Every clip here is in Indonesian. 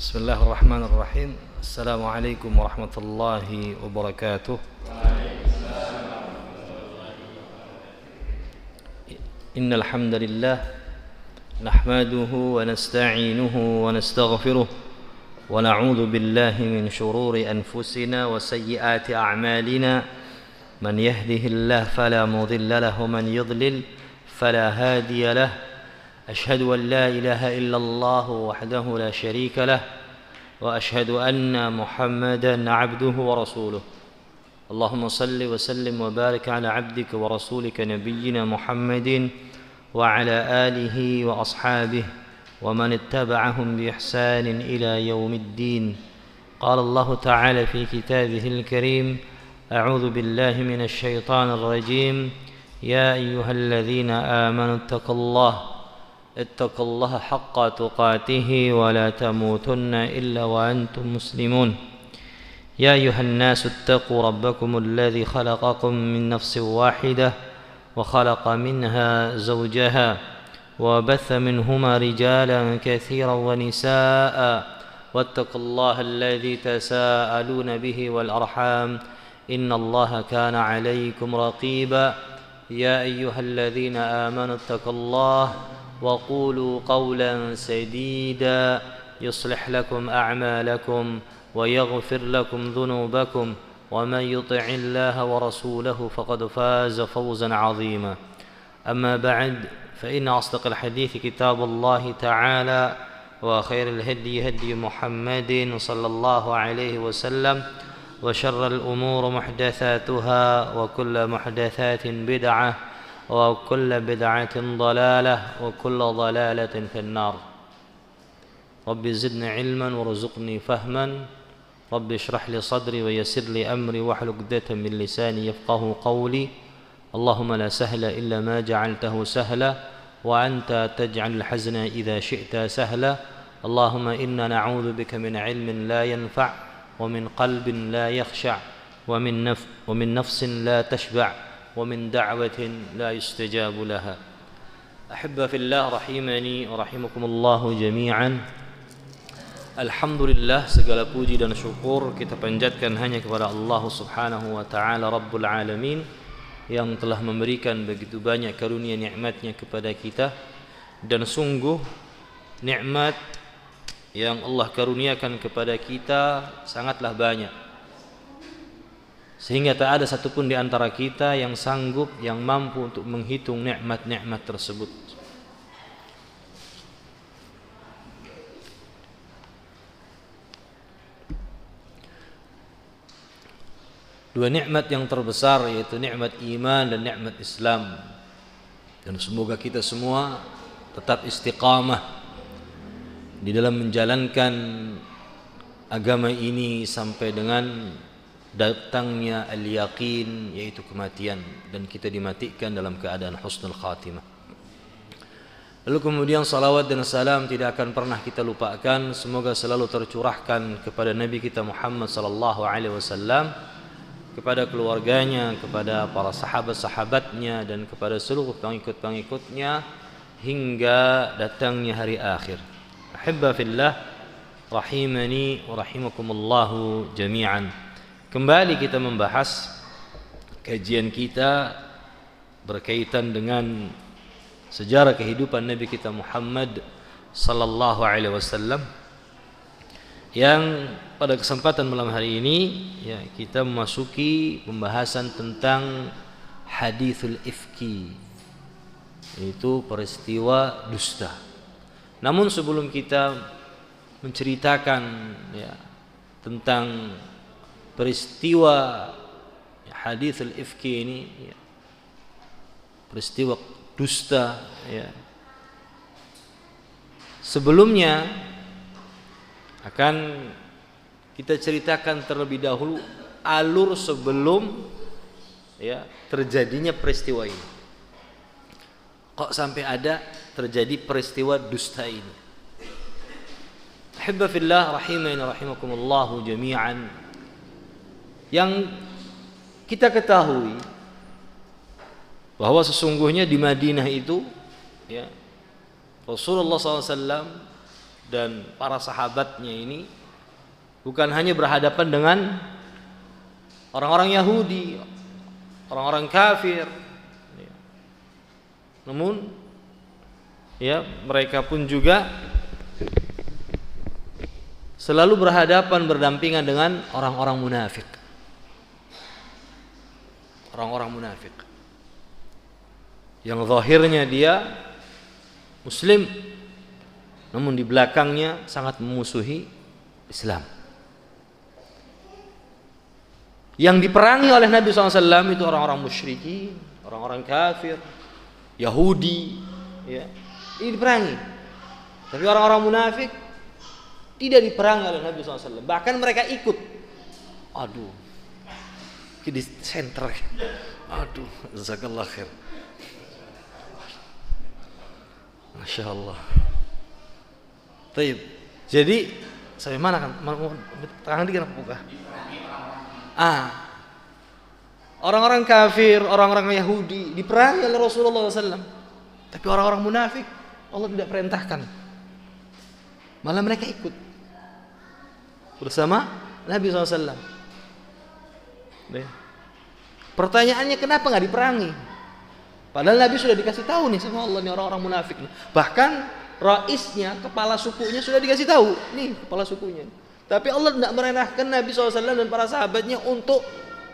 بسم الله الرحمن الرحيم. السلام عليكم ورحمة الله وبركاته. إن الحمد لله نحمده ونستعينه ونستغفره ونعوذ بالله من شرور أنفسنا وسيئات أعمالنا. من يهده الله فلا مضل له ومن يضلل فلا هادي له. أشهد أن لا إله إلا الله وحده لا شريك له وأشهد أن محمدا عبده ورسوله. اللهم صل وسلم وبارك على عبدك ورسولك نبينا محمد وعلى آله وأصحابه ومن اتبعهم بإحسان إلى يوم الدين. قال الله تعالى في كتابه الكريم: أعوذ بالله من الشيطان الرجيم. يا أيها الذين آمنوا اتقوا الله حق تقاته ولا تموتن إلا وأنتم مسلمون. يا أيها الناس اتقوا ربكم الذي خلقكم من نفس واحدة وخلق منها زوجها وبث منهما رجالا كثيرا ونساء واتقوا الله الذي تساءلون به والأرحام إن الله كان عليكم رقيبا. يا أيها الذين آمنوا اتقوا الله وقولوا قولا سديدا يصلح لكم أعمالكم ويغفر لكم ذنوبكم ومن يطع الله ورسوله فقد فاز فوزا عظيما. أما بعد فإن أصدق الحديث كتاب الله تعالى وخير الهدي هدي محمد صلى الله عليه وسلم وشر الأمور محدثاتها وكل محدثات بدعة وكل بدعة ضلالة وكل ضلالة في النار. رب زدني علما وارزقني فهما. رب اشرح لي صدري ويسر لي أمري واحلل عقدة من لساني يفقهوا قولي. اللهم لا سهل إلا ما جعلته سهلا وأنت تجعل الحزن إذا شئت سهلا. اللهم إنا نعوذ بك من علم لا ينفع ومن قلب لا يخشع ومن نفس لا تشبع ومن دعوة لا يستجاب لها. أحبة في الله rahimani wa rahimakumullah jami'an. Alhamdulillah, segala puji dan syukur kita panjatkan hanya kepada Allah Subhanahu wa taala Rabbul Alamin yang telah memberikan begitu banyak karunia nikmatnya kepada kita, dan sungguh nikmat yang Allah karuniakan kepada kita sangatlah banyak, sehingga tak ada satupun di antara kita yang sanggup, yang mampu untuk menghitung nikmat-nikmat tersebut. Dua nikmat yang terbesar, yaitu nikmat iman dan nikmat Islam. Dan semoga kita semua tetap istiqamah di dalam menjalankan agama ini sampai dengan datangnya al-yaqin, yaitu kematian, dan kita dimatikan dalam keadaan husnul khatimah. Lalu kemudian salawat dan salam tidak akan pernah kita lupakan, semoga selalu tercurahkan kepada Nabi kita Muhammad sallallahu alaihi wasallam, kepada keluarganya, kepada para sahabat-sahabatnya, dan kepada seluruh pengikut-pengikutnya hingga datangnya hari akhir. Ahibba fillah rahimani wa rahimakumullahu jami'an. Kembali kita membahas kajian kita berkaitan dengan sejarah kehidupan Nabi kita Muhammad sallallahu alaihi wasallam, yang pada kesempatan malam hari ini ya, kita memasuki pembahasan tentang hadithul ifki, yaitu peristiwa dusta. Namun sebelum kita menceritakan ya, tentang peristiwa hadithul ifki ini ya, peristiwa dusta ya, sebelumnya akan kita ceritakan terlebih dahulu alur sebelum ya terjadinya peristiwa ini. Kok sampai ada terjadi peristiwa dusta ini? Ahibba fillah rahimani rahimakumullahu jami'an. Yang kita ketahui bahwa sesungguhnya di Madinah itu ya, Rasulullah SAW dan para sahabatnya ini bukan hanya berhadapan dengan orang-orang Yahudi, orang-orang kafir, namun ya mereka pun juga selalu berhadapan berdampingan dengan orang-orang munafik. Orang-orang munafik yang zahirnya dia muslim, namun di belakangnya sangat memusuhi Islam. Yang diperangi oleh Nabi SAW itu orang-orang musyrikin, orang-orang kafir, Yahudi, ya. Ini diperangi. Tapi orang-orang munafik tidak diperangi oleh Nabi SAW. Bahkan mereka ikut. Aduh, di center. Aduh, jazakallah khair. Masya Allah. Taib. Jadi sampai mana kan? Tangan dikit buka. Orang-orang kafir, orang-orang Yahudi diperangi oleh Rasulullah SAW. Tapi orang-orang munafik Allah tidak perintahkan. Malah mereka ikut bersama Nabi SAW. Pertanyaannya kenapa nggak diperangi? Padahal Nabi sudah dikasih tahu nih sama Allah nih orang-orang munafik nih. Bahkan raisnya, kepala sukunya sudah dikasih tahu nih kepala sukunya. Tapi Allah tidak merendahkan Nabi SAW dan para sahabatnya untuk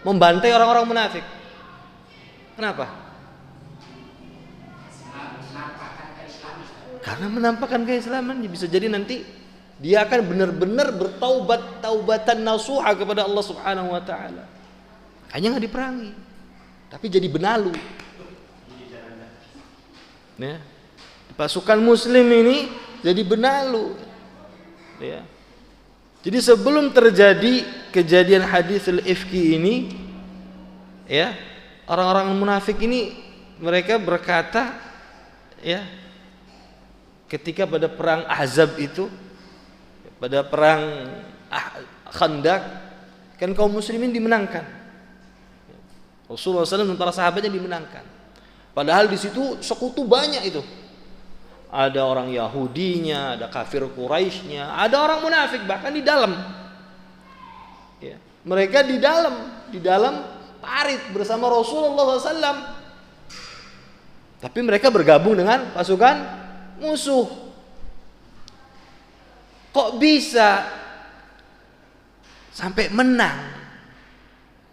membantai orang-orang munafik. Kenapa? Karena menampakkan keislaman. Bisa jadi nanti dia akan benar-benar bertaubat taubatan nasuha kepada Allah Subhanahu wa taala. Hanya nggak diperangi, tapi jadi benalu. Ya. Pasukan muslim ini jadi benalu. Ya. Jadi sebelum terjadi kejadian haditsul ifki ini, ya, orang-orang munafik ini mereka berkata, ya, ketika pada perang Ahzab itu, pada perang Khandaq, kan kaum muslimin dimenangkan. Rasulullah SAW dan para sahabatnya dimenangkan. Padahal di situ sekutu banyak itu. Ada orang Yahudinya, ada kafir Quraisynya, ada orang munafik bahkan di dalam. Ya, mereka di dalam parit bersama Rasulullah SAW. Tapi mereka bergabung dengan pasukan musuh. Kok bisa sampai menang?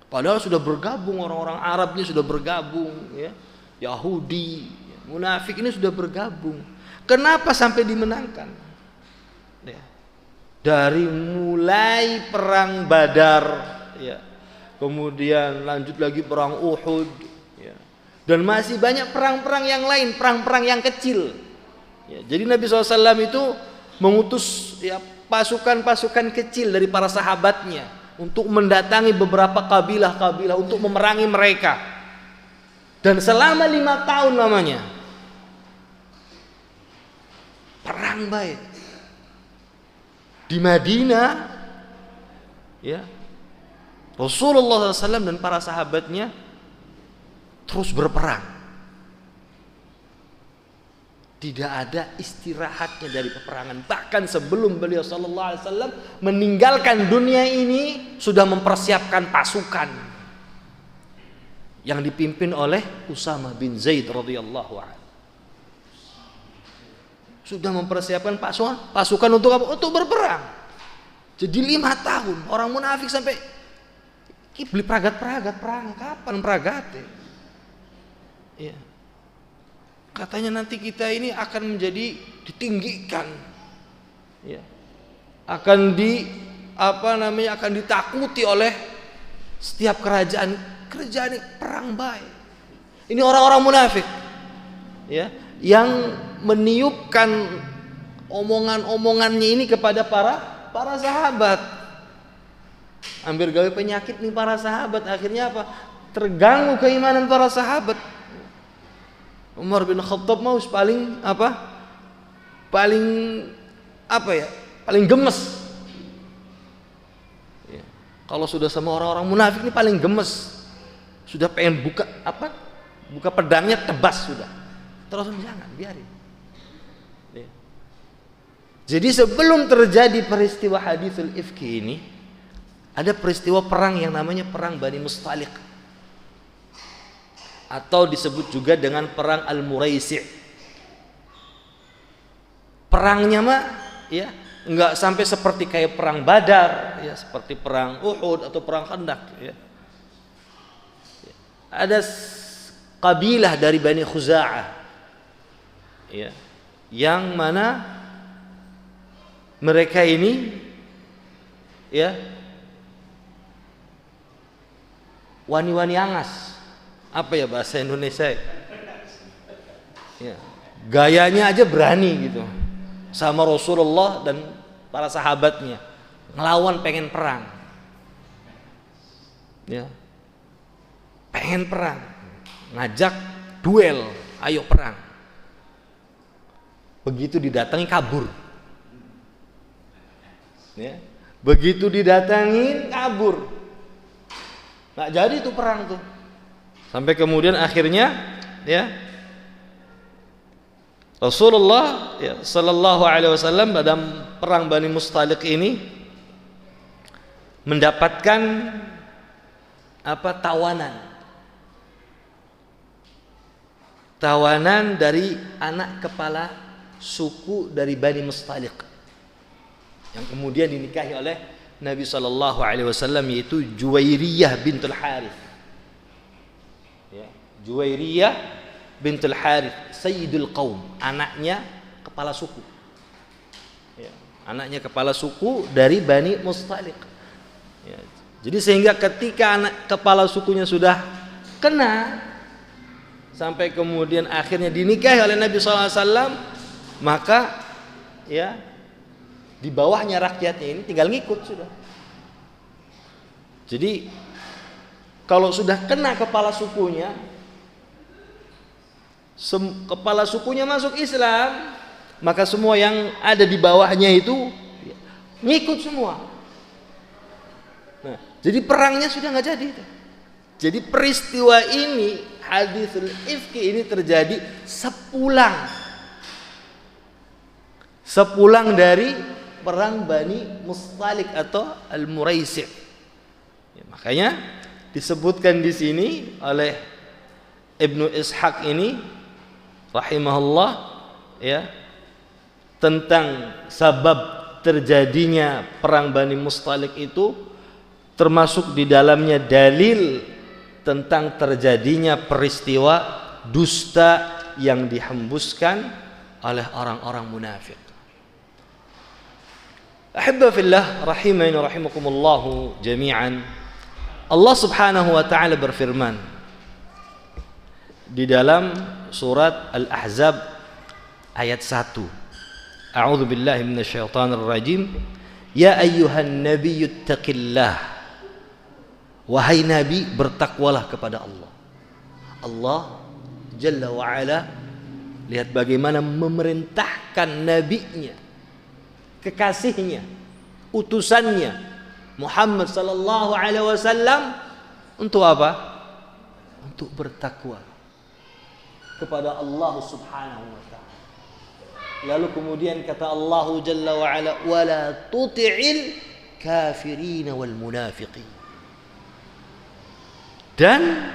Padahal sudah bergabung, orang-orang Arabnya sudah bergabung, ya. Yahudi, munafik ini sudah bergabung. Kenapa sampai dimenangkan? Ya. Dari mulai perang Badar, ya. Kemudian lanjut lagi perang Uhud, ya. Dan masih banyak perang-perang yang lain, perang-perang yang kecil. Ya. Jadi Nabi SAW itu mengutus, ya, pasukan-pasukan kecil dari para sahabatnya untuk mendatangi beberapa kabilah-kabilah untuk memerangi mereka. Dan selama 5 tahun lamanya perang baik di Madinah, ya, Rasulullah SAW dan para sahabatnya terus berperang. Tidak ada istirahatnya dari peperangan. Bahkan sebelum beliau sallallahu alaihi wasallam meninggalkan dunia ini sudah mempersiapkan pasukan yang dipimpin oleh Usamah bin Zaid radhiyallahu anhu. Sudah mempersiapkan pasukan untuk apa? Untuk berperang. Jadi 5 tahun orang munafik sampai beli peragat-peragat perang. Kapan peragatnya? Ya. Katanya nanti kita ini akan menjadi ditinggikan, ya, akan akan ditakuti oleh setiap kerajaan ini perang baik. Ini orang-orang munafik, ya, yang meniupkan omongan-omongannya ini kepada para sahabat. Hampir gawe penyakit nih para sahabat. Akhirnya apa? Terganggu keimanan para sahabat. Umar bin Khattab mau paling gemes. Ya. Kalau sudah sama orang-orang munafik ini paling gemes. Sudah pengen buka pedangnya tebas sudah. Terus jangan biarin. Ya. Jadi sebelum terjadi peristiwa haditsul ifki ini, ada peristiwa perang yang namanya perang Bani Mustaliq, atau disebut juga dengan perang Al-Muraisi'. Perangnya mah ya enggak sampai seperti kayak perang Badar ya, seperti perang Uhud atau perang Khandaq ya. Ada kabilah dari Bani Khuza'ah ya, yang mana mereka ini ya wani-wani angas. Apa ya bahasa Indonesia ya, gayanya aja berani gitu sama Rasulullah dan para sahabatnya, ngelawan, pengen perang ya, pengen perang, ngajak duel, ayo perang. Begitu didatangi kabur ya, begitu didatangin kabur, nggak jadi tuh perang tuh. Sampai kemudian akhirnya ya Rasulullah ya, sallallahu alaihi wasallam dalam perang Bani Mustaliq ini mendapatkan apa, tawanan dari anak kepala suku dari Bani Mustaliq yang kemudian dinikahi oleh Nabi sallallahu alaihi wasallam, yaitu Juwairiyah bintul Harith. Juwairiyah bintul Harith Sayyidul Qaum, anaknya kepala suku ya, anaknya kepala suku dari Bani Mustaliq ya. Jadi sehingga ketika anak kepala sukunya sudah kena, sampai kemudian akhirnya dinikahi oleh Nabi SAW, maka ya di bawahnya rakyatnya ini tinggal ngikut sudah. Jadi kalau sudah kena kepala sukunya, kepala sukunya masuk Islam, maka semua yang ada di bawahnya itu ngikut semua. Nah, jadi perangnya sudah nggak jadi. Jadi peristiwa ini, haditsul ifki ini terjadi sepulang dari perang Bani Mustaliq atau Al-Muraisi'. Ya, makanya disebutkan di sini oleh Ibnu Ishaq ini rahimahullah ya, tentang sabab terjadinya perang Bani Mustaliq itu, termasuk di dalamnya dalil tentang terjadinya peristiwa dusta yang dihembuskan oleh orang-orang munafik. Ahibba fillah rahimani rahimakumullahu jami'an. Allah Subhanahu wa taala berfirman di dalam surat Al-Ahzab ayat 1. A'udzu billahi minasyaitonir rajim. Ya ayyuhan nabiyyu taqillah. Wahai nabi, bertakwalah kepada Allah. Allah Jalla wa ala, lihat bagaimana memerintahkan nabinya, kekasihnya, utusannya Muhammad sallallahu alaihi wasallam untuk apa? Untuk bertakwa kepada Allah Subhanahu wa taala. Lalu kemudian kata Allah Jalla wa ala, wala tuti'il kafirin wal munafiqin. Dan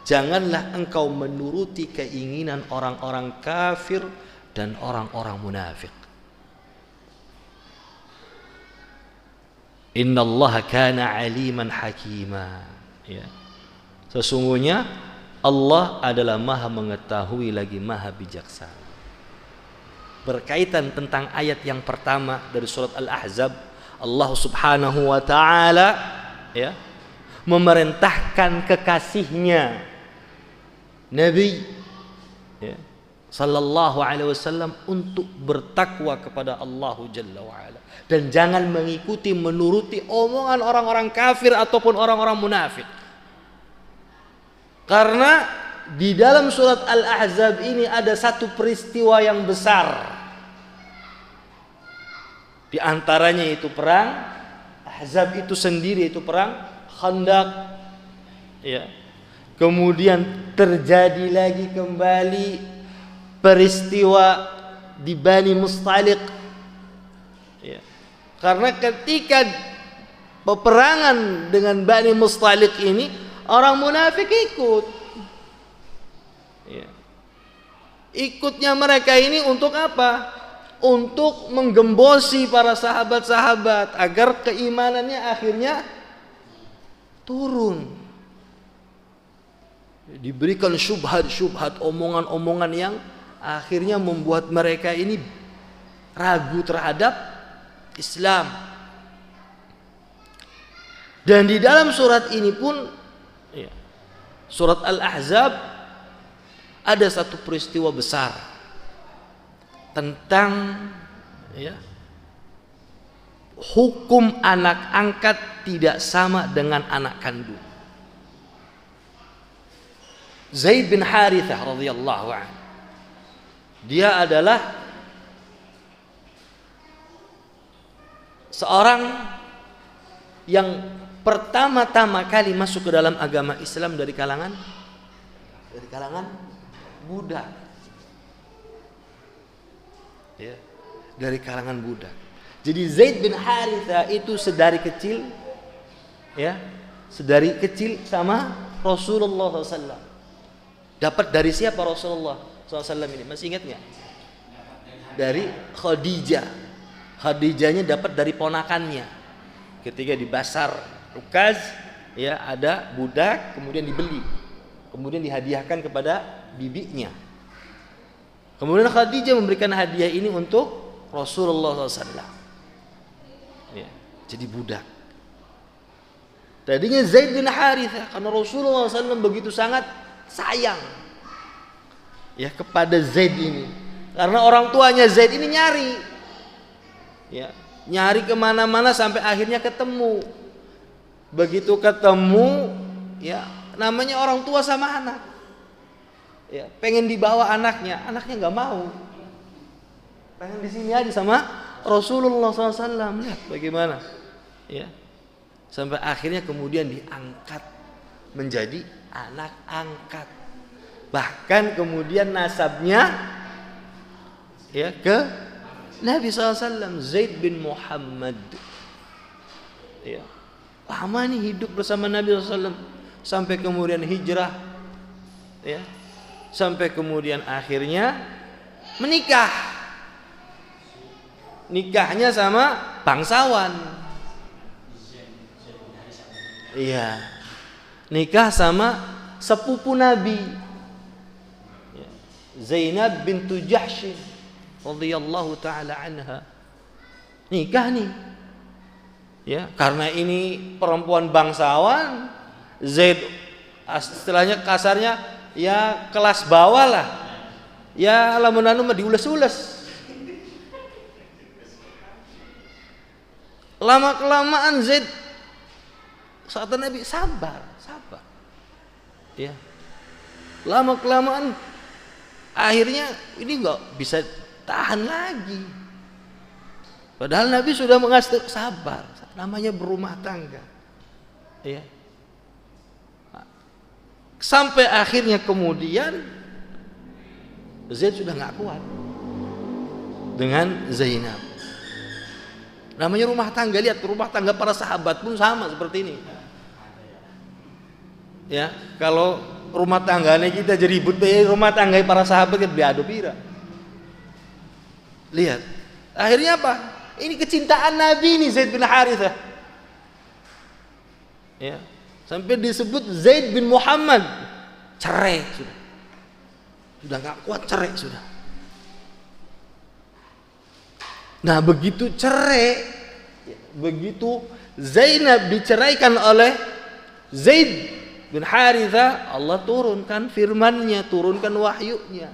janganlah engkau menuruti keinginan orang-orang kafir dan orang-orang munafik. Innallaha kana aliman hakima. Ya. Sesungguhnya Allah adalah maha mengetahui lagi maha bijaksana. Berkaitan tentang ayat yang pertama dari surat Al-Ahzab, Allah Subhanahu wa taala ya memerintahkan kekasihnya Nabi ya, sallallahu alaihi wasallam untuk bertakwa kepada Allah Jalla wa ala, dan jangan mengikuti menuruti omongan orang-orang kafir ataupun orang-orang munafik. Karena di dalam surat Al-Ahzab ini ada satu peristiwa yang besar. Di antaranya itu perang Ahzab itu sendiri, itu perang Khandaq ya. Kemudian terjadi lagi kembali peristiwa di Bani Mustaliq Ya. Karena ketika peperangan dengan Bani Mustaliq ini, orang munafik ikut. Ya. Ikutnya mereka ini untuk apa? Untuk menggembosi para sahabat-sahabat agar keimanannya akhirnya turun. Diberikan syubhat-syubhat, omongan-omongan yang akhirnya membuat mereka ini ragu terhadap Islam. Dan di dalam surat ini pun, ya, surat Al-Ahzab, ada satu peristiwa besar tentang, ya, hukum anak angkat tidak sama dengan anak kandung. Zaid bin Harithah radhiyallahu anhu, dia adalah seorang yang pertama-tama kali masuk ke dalam agama Islam dari kalangan budak. Ya, dari kalangan budak. Jadi Zaid bin Harithah itu sedari kecil, ya, sedari kecil sama Rasulullah SAW. Dapat dari siapa Rasulullah SAW ini? Masih ingat nggak? Dari Khadijah. Khadijahnya dapat dari ponakannya. Ketika di Basar Ukaz, ya, ada budak, kemudian dibeli, kemudian dihadiahkan kepada bibinya. Kemudian Khadijah memberikan hadiah ini untuk Rasulullah SAW. Ya, jadi budak. Tadinya Zaid bin Harithah, karena Rasulullah SAW begitu sangat sayang, ya, kepada Zaid ini, karena orang tuanya Zaid ini nyari, ya, nyari kemana-mana sampai akhirnya ketemu. Begitu ketemu, ya, namanya orang tua sama anak, ya, pengen dibawa anaknya nggak mau, pengen di sini aja sama Rasulullah SAW. Lihat bagaimana, ya, sampai akhirnya kemudian diangkat menjadi anak angkat, bahkan kemudian nasabnya, ya, ke Nabi SAW, Zaid bin Muhammad. Ya, lama nih hidup bersama Nabi SAW sampai kemudian hijrah, ya, sampai kemudian akhirnya menikah. Nikahnya sama bangsawan. Iya, nikah sama sepupu Nabi, ya, Zainab bintu Jahsy radhiyallahu taala anha. Nikah nih, ya, karena ini perempuan bangsawan, Zaid istilahnya kasarnya ya kelas bawah lah, ya, lamun anu mah diules-ules. Lama kelamaan Zaid saat Nabi sabar, ya, lama kelamaan akhirnya ini nggak bisa tahan lagi. Padahal Nabi sudah mengasih sabar, namanya berumah tangga, ya. Sampai akhirnya kemudian Zaid sudah nggak kuat dengan Zainab. Namanya rumah tangga, lihat rumah tangga para sahabat pun sama seperti ini. Ya, kalau rumah tangganya kita jadi ribut, rumah tangga para sahabat kita biadu pira. Lihat, akhirnya apa? Ini kecintaan Nabi ini Zaid bin Harithah. Ya, sampai disebut Zaid bin Muhammad. Cerai sudah nggak kuat, cerai sudah. Nah, begitu cerai, begitu Zainab diceraikan oleh Zaid bin Harithah, Allah turunkan firman-Nya, turunkan wahyunya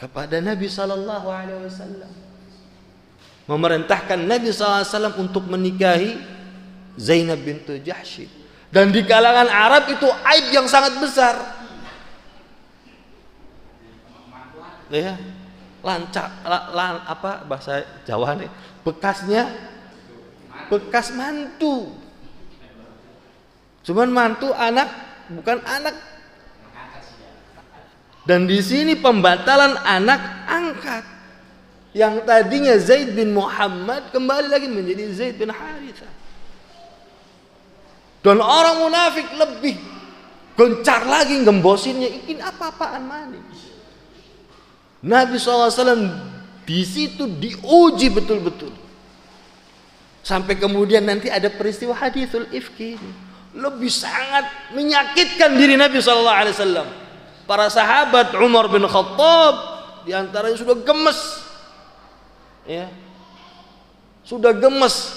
kepada Nabi sallallahu alaihi wasallam, memerintahkan Nabi sallallahu alaihi wasallam untuk menikahi Zainab bintu Jahsy. Dan di kalangan Arab itu aib yang sangat besar. Ya, lancak, apa bahasa Jawa nih? Bekas mantu. Cuman mantu anak, bukan anak. Dan di sini pembatalan anak angkat. Yang tadinya Zaid bin Muhammad kembali lagi menjadi Zaid bin Harithah. Dan orang munafik lebih gencar lagi ngembosinnya, ini apa-apaan mana. Nabi SAW di situ diuji betul-betul. Sampai kemudian nanti ada peristiwa hadithul ifki ini. Lebih sangat menyakitkan diri Nabi SAW. Para sahabat Umar bin Khattab diantaranya sudah gemes, ya, sudah gemes.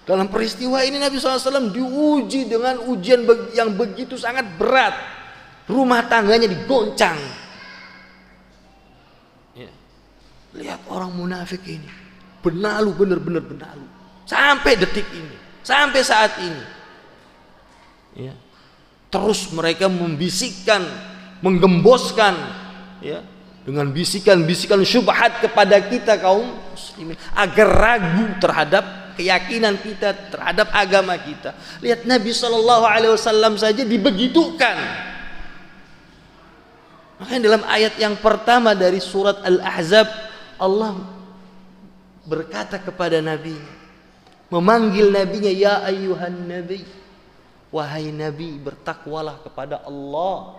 Dalam peristiwa ini Nabi SAW diuji dengan ujian yang begitu sangat berat. Rumah tangganya digoncang. Ya. Lihat orang munafik ini, benalu, benar-benar benalu. Sampai detik ini, sampai saat ini, ya, terus mereka membisikkan, menggemboskan, ya, dengan bisikan-bisikan syubhat kepada kita kaum muslimin agar ragu terhadap keyakinan kita, terhadap agama kita. Lihat Nabi SAW saja dibegitukan. Makanya dalam ayat yang pertama dari surat Al-Ahzab, Allah berkata kepada Nabi, memanggil nabinya, ya ayyuhan nabi, wahai nabi, bertakwalah kepada Allah,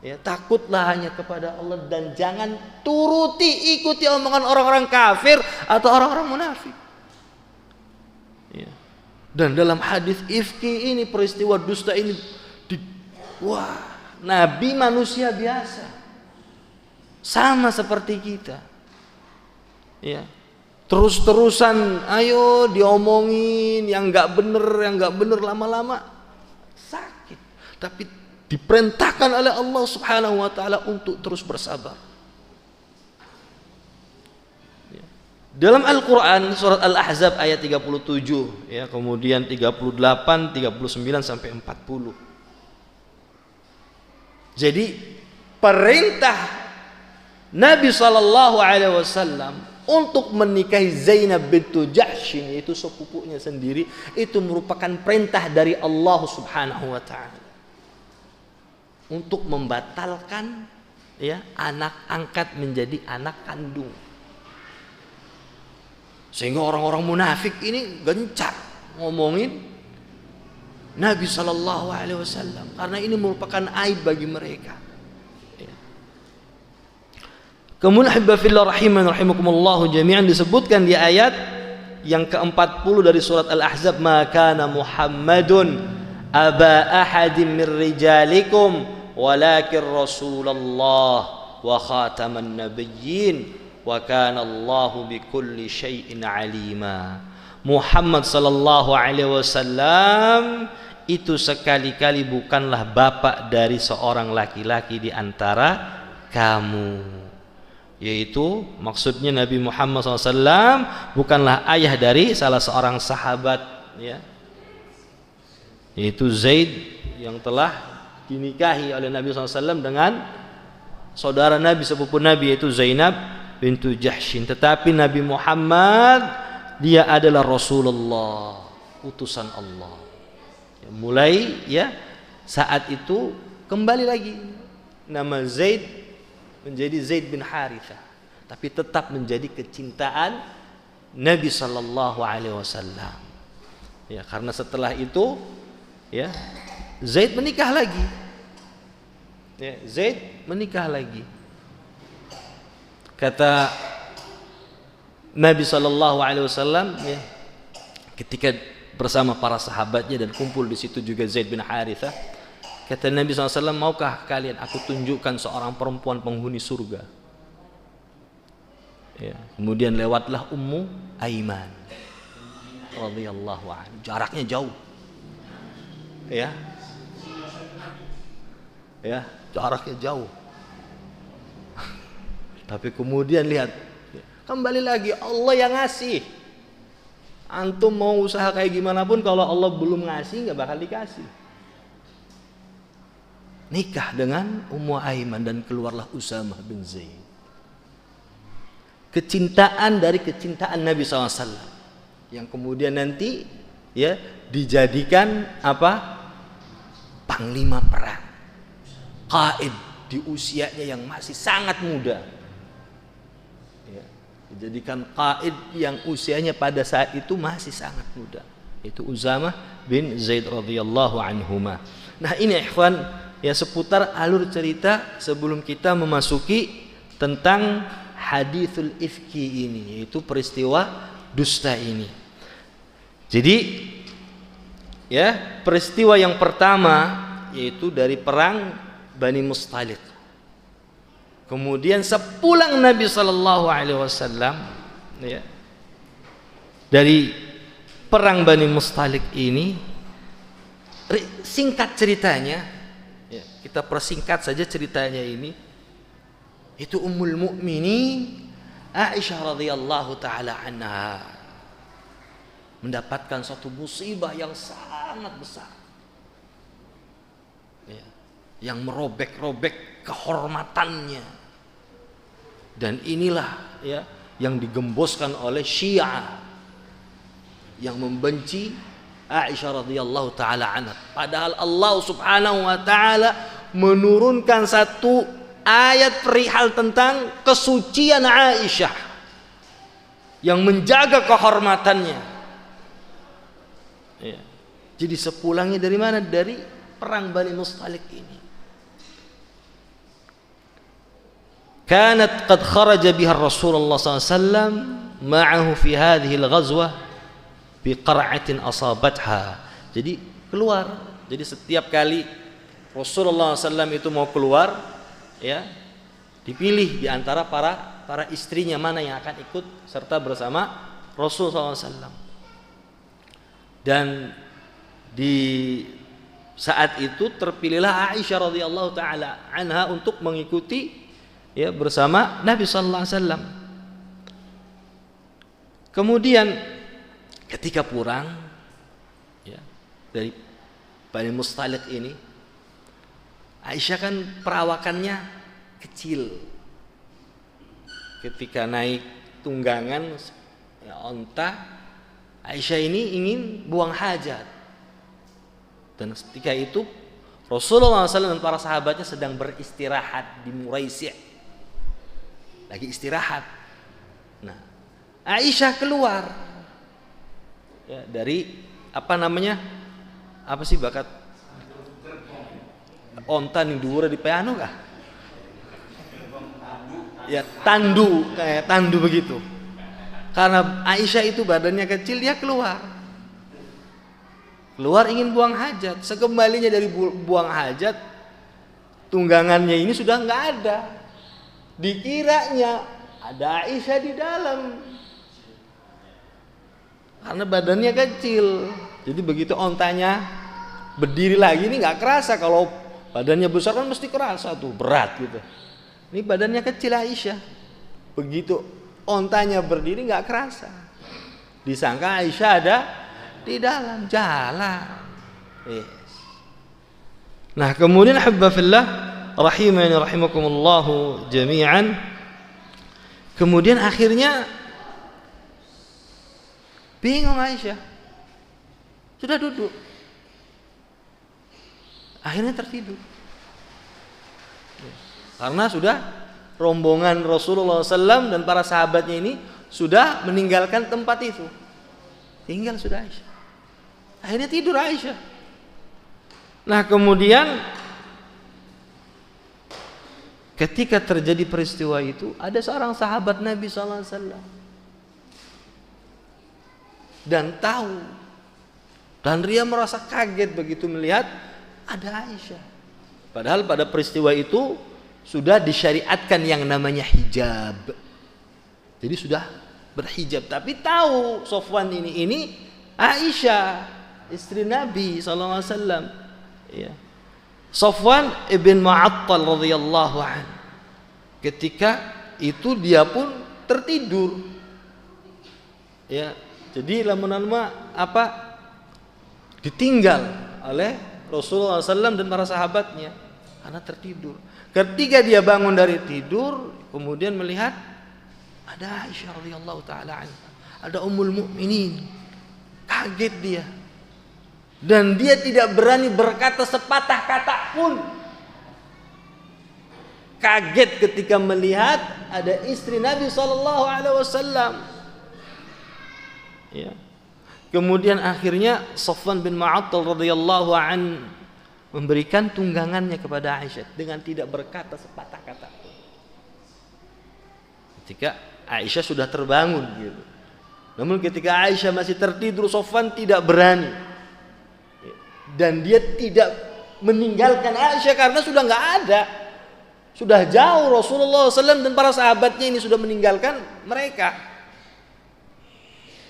ya, takutlah hanya kepada Allah dan jangan ikuti omongan orang-orang kafir atau orang-orang munafik, ya. Dan dalam hadis ifki ini, peristiwa dusta ini, wah, nabi manusia biasa sama seperti kita, ya. Terus-terusan ayo diomongin yang nggak bener, lama-lama sakit. Tapi diperintahkan oleh Allah Subhanahu wa taala untuk terus bersabar. Ya. Dalam Al-Qur'an surat Al-Ahzab ayat 37, ya, kemudian 38, 39 sampai 40. Jadi perintah Nabi sallallahu alaihi wasallam untuk menikahi Zainab bintu Jahshin, yaitu sepupunya sendiri, itu merupakan perintah dari Allah Subhanahu wa taala untuk membatalkan, ya, anak angkat menjadi anak kandung. Sehingga orang-orang munafik ini gencar ngomongin Nabi sallallahu alaihi wasallam karena ini merupakan aib bagi mereka. Kemudian hibafillah rahimakumullah jami'an disebutkan di ayat yang ke-40 dari surat Al-Ahzab, ma kana Muhammadun aba ahadin min rijalikum walakin Rasulullah wa khataman nabiyyin wa kana Allahu bikulli syai'in alima. Muhammad sallallahu alaihi wasallam itu sekali-kali bukanlah bapak dari seorang laki-laki di antara kamu. Yaitu maksudnya Nabi Muhammad SAW bukanlah ayah dari salah seorang sahabat, ya, yaitu Zaid yang telah dinikahi oleh Nabi SAW dengan saudara Nabi, sepupu Nabi, yaitu Zainab bintu Jahshin. Tetapi Nabi Muhammad, dia adalah Rasulullah, utusan Allah. Ya, mulai, ya, saat itu kembali lagi nama Zaid menjadi Zaid bin Harithah, tapi tetap menjadi kecintaan Nabi sallallahu alaihi wasallam. Ya, karena setelah itu, ya, Zaid menikah lagi. Ya, Zaid menikah lagi. Kata Nabi sallallahu alaihi wasallam, ya, ketika bersama para sahabatnya dan kumpul di situ juga Zaid bin Harithah, kata Nabi SAW, maukah kalian aku tunjukkan seorang perempuan penghuni surga? Ya, kemudian lewatlah Ummu Aiman radhiyallahu anha. Jaraknya jauh, ya, jaraknya jauh. Tapi kemudian lihat, kembali lagi Allah yang ngasih. Antum mau usaha kayak gimana pun, kalau Allah belum ngasih nggak bakal dikasih. Nikah dengan Ummu Aiman dan keluarlah Usamah bin Zaid. Kecintaan dari kecintaan Nabi SAW yang kemudian nanti, ya, dijadikan apa? Panglima perang, qaid di usianya yang masih sangat muda, ya. dijadikan qaid yang usianya pada saat itu masih sangat muda, yaitu Uzamah bin Zaid radhiyallahu anhuma. Nah, ini ikhwan ya seputar alur cerita sebelum kita memasuki tentang hadithul ifki ini, yaitu peristiwa dusta ini. Jadi ya, peristiwa yang pertama yaitu dari perang Bani Mustaliq. Kemudian sepulang Nabi sallallahu alaihi wasallam ya, dari perang Bani Mustaliq ini, singkat ceritanya ya, kita persingkat saja ceritanya ini, itu Ummul Mukminin Aisyah radhiyallahu taala anha mendapatkan suatu musibah yang sangat besar ya, yang merobek-robek kehormatannya. Dan inilah ya yang digemboskan oleh Syiah yang membenci Aisyah radhiyallahu taala anha. Padahal Allah Subhanahu wa taala menurunkan satu ayat perihal tentang kesucian Aisyah yang menjaga kehormatannya. Ya. Jadi sepulangnya dari mana? Dari perang Bani Mustaliq ini. Kanat qad kharaja biha Rasulullah SAW ma'ahu fi hadhihi al-ghazwah bi qar'atin asabatha. Jadi keluar. Jadi setiap kali Rasulullah SAW itu mau keluar, ya, dipilih di antara para istrinya mana yang akan ikut serta bersama Rasulullah SAW. Dan di saat itu terpilihlah Aisyah radhiyallahu taala anha untuk mengikuti ya bersama Nabi sallallahu alaihi wasallam. Kemudian ketika pulang ya dari Bani Mustaliq ini, Aisyah kan perawakannya kecil. Ketika naik tunggangan ya, onta, Aisyah ini ingin buang hajat. Dan ketika itu Rasulullah SAW dan para sahabatnya sedang beristirahat di Muraisi'. Lagi istirahat. Nah, Aisyah keluar ya, dari apa namanya? Apa sih bakat onta ning dhuwur di peano kah? Ya, tandu, kayak tandu begitu. Karena Aisyah itu badannya kecil, dia keluar ingin buang hajat. Sekembalinya dari buang hajat, tunggangannya ini sudah nggak ada. Dikiranya ada Aisyah di dalam karena badannya kecil. Jadi begitu ontanya berdiri lagi, ini nggak kerasa. Kalau badannya besar kan mesti kerasa tuh, berat gitu. Ini badannya kecil Aisyah. Begitu ontanya berdiri nggak kerasa. Disangka Aisyah ada di dalam jalan. Yes. Nah, kemudian habba fillah rahimani rahimakumullahu jami'an. Kemudian akhirnya bingung Aisyah. Sudah duduk. Akhirnya tertidur. Karena sudah rombongan Rasulullah SAW dan para sahabatnya ini sudah meninggalkan tempat itu. Tinggal sudah Aisyah. Akhirnya tidur Aisyah. Nah, kemudian ketika terjadi peristiwa itu, ada seorang sahabat Nabi SAW dan tahu, dan dia merasa kaget begitu melihat ada Aisyah. Padahal pada peristiwa itu sudah disyariatkan yang namanya hijab. Jadi sudah berhijab, tapi tahu Sofwan ini Aisyah, istri Nabi SAW. Ya. Sofwan ibn Mu'attal radhiyallahu anhu. Ketika itu dia pun tertidur. Ya, jadi lama-lama ditinggal oleh Rasulullah SAW dan para sahabatnya karena tertidur. Ketika dia bangun dari tidur, kemudian melihat ada Aisyah radhiyallahu taala anha, ada Ummul Mukminin. Kaget dia. Dan dia tidak berani berkata sepatah kata pun. Kaget ketika melihat ada istri Nabi sallallahu alaihi wasallam. Ya. Kemudian akhirnya Safwan bin Mu'attal radhiyallahu an memberikan tunggangannya kepada Aisyah dengan tidak berkata sepatah kata pun. Ketika Aisyah sudah terbangun gitu. Namun ketika Aisyah masih tertidur, Safwan tidak berani. Dan dia tidak meninggalkan Aisyah karena sudah nggak ada. Sudah jauh Rasulullah SAW dan para sahabatnya ini sudah meninggalkan mereka.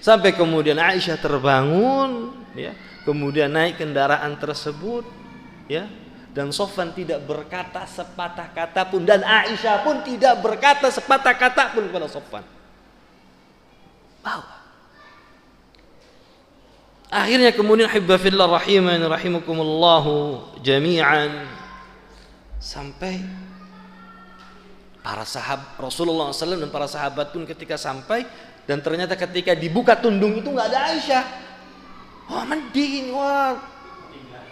Sampai kemudian Aisyah terbangun, ya, kemudian naik kendaraan tersebut, ya, dan Safwan tidak berkata sepatah kata pun, dan Aisyah pun tidak berkata sepatah kata pun kepada Safwan. Wow. Akhirnya kemudian hibba fillah rahimani rahimakumullahu jami'an, sampai para sahabat Rasulullah SAW dan para sahabat pun ketika sampai, dan ternyata ketika dibuka tundung itu nggak ada Aisyah. Wah, mending, wah,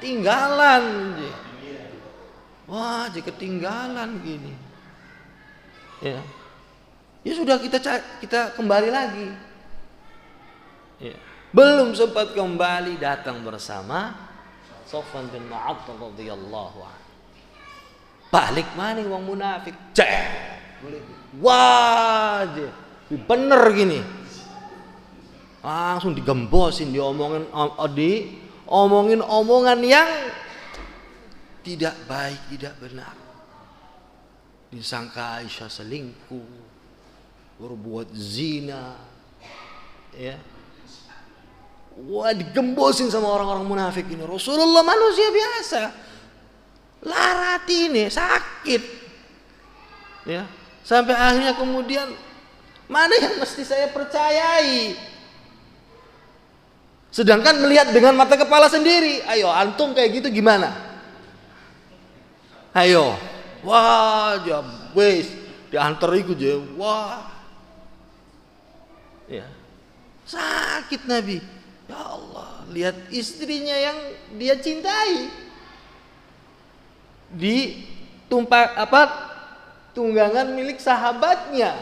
tinggalan, wah, jadi ketinggalan gini. Ya, ya sudah, kita kembali lagi. Ya. Belum sempat kembali, datang bersama Safwan bin Mu'attal radhiyallahu anhu. Balik mana wong munafik? Wah, bener gini. Langsung digembosin, diomongin omongan yang tidak baik, tidak benar. Disangka Aisyah selingkuh, berbuat zina, ya. Wah, digembosin sama orang-orang munafik ini. Rasulullah manusia biasa, larat ini, sakit, ya. Sampai akhirnya kemudian, mana yang mesti saya percayai? Sedangkan melihat dengan mata kepala sendiri. Ayo, antum kayak gitu gimana? Ayo, wah, jam wes diantar ikut je, wah, ya, sakit Nabi. Ya Allah, lihat istrinya yang dia cintai ditumpak tunggangan milik sahabatnya.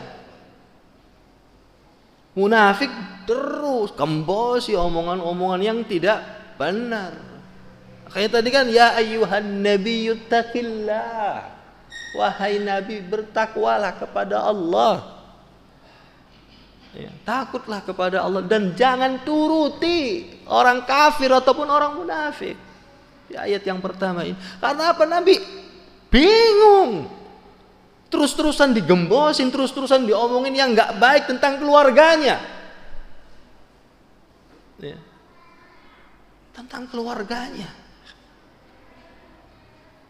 Munafik terus kembosi omongan-omongan yang tidak benar. Kayak tadi kan, ya ayyuhan nabiyyu taqillah, wahai nabi bertakwalah kepada Allah. Ya, takutlah kepada Allah dan jangan turuti orang kafir ataupun orang munafik. Di ayat yang pertama ini. Karena apa? Nabi bingung. Terus-terusan digembosin, terus-terusan diomongin yang nggak baik tentang keluarganya. Ya. Tentang keluarganya.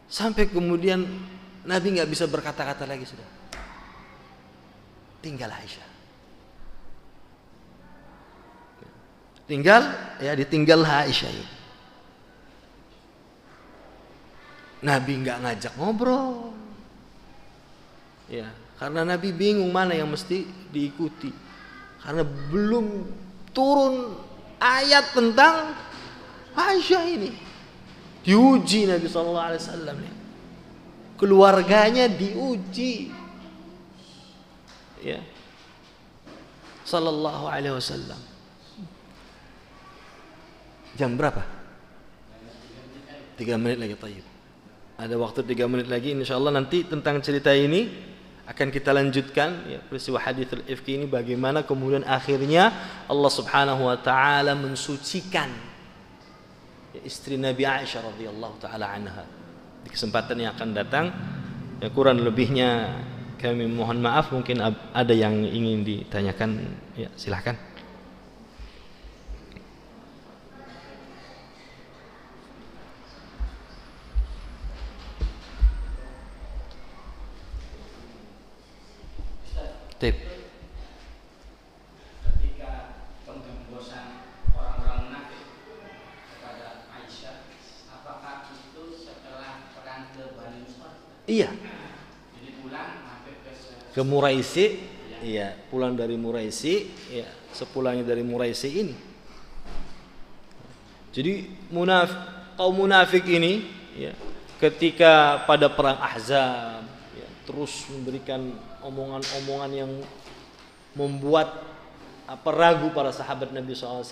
Sampai kemudian Nabi nggak bisa berkata-kata lagi sudah. Tinggal Aisyah. Ditinggal Aisyah ini. Nabi nggak ngajak ngobrol. Ya, karena Nabi bingung mana yang mesti diikuti. Karena belum turun ayat tentang Aisyah ini. Diuji Nabi sallallahu alaihi wasallam ya. Keluarganya diuji. Ya. Sallallahu alaihi wasallam. Jam berapa? 3 menit lagi, tayyib. Ada waktu 3 menit lagi, insyaallah nanti tentang cerita ini akan kita lanjutkan, ya, peristiwa hadithul ifki ini bagaimana kemudian akhirnya Allah Subhanahu wa taala mensucikan, ya, istri Nabi Aisyah radhiyallahu taala anha. Di kesempatan yang akan datang, ya, kurang lebihnya kami mohon maaf, mungkin ada yang ingin ditanyakan, ya, silahkan. Tip. Ketika penggembosan orang-orang munafik kepada Aisyah, apakah itu setelah perang ke Bani Mustaliq? Iya. Jadi pulang mampir ke Muraisi, iya, pulang dari Muraisi, ya, sepulangnya dari Muraisi ini. Jadi kaum munafik ini, ya, ketika pada perang Ahzab, ya, terus memberikan omongan-omongan yang membuat ragu para sahabat Nabi SAW.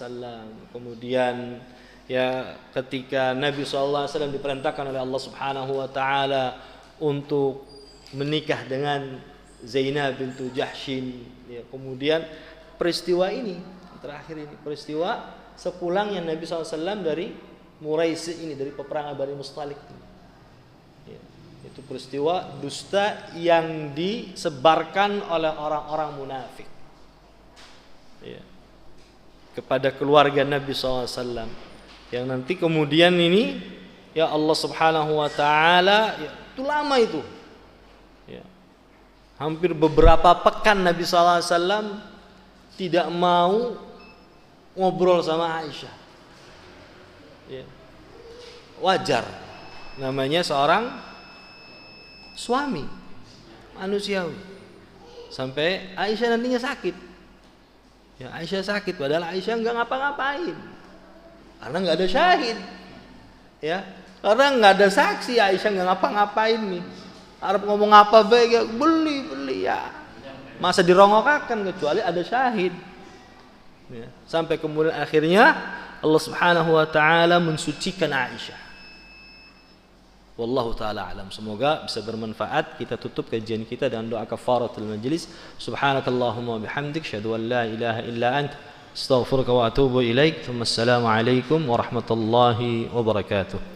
Kemudian ya ketika Nabi SAW diperintahkan oleh Allah Subhanahu wa taala untuk menikah dengan Zainab bintu Jahshin, ya, kemudian peristiwa ini terakhir ini, peristiwa sepulangnya Nabi SAW dari Muraisi ini, dari peperangan Bani Mustalik ini. Ya, itu peristiwa dusta yang disebarkan oleh orang-orang munafik, ya, kepada keluarga Nabi SAW, yang nanti kemudian ini ya Allah Subhanahu wa taala, ya, itu lama itu, ya, hampir beberapa pekan Nabi SAW tidak mau ngobrol sama Aisyah, ya. Wajar, namanya seorang suami manusiawi. Sampai Aisyah nantinya sakit, ya, Aisyah sakit padahal Aisyah nggak ngapa-ngapain karena nggak ada syahid, ya, karena nggak ada saksi. Aisyah nggak ngapa-ngapain nih, Arab ngomong apa baik, beli ya, masa dirongokakan kecuali ada syahid, ya. Sampai kemudian akhirnya Allah Subhanahu wa taala mensucikan Aisyah. Wallahu taala alam. Semoga bisa bermanfaat. Kita tutup kajian kita dengan doa kafaratul majlis. Subhanakallahumma bihamdik, asyhadu an la ilaha illa ant, astaghfiruka wa atubu ilaik. Assalamu alaikum warahmatullahi wabarakatuh.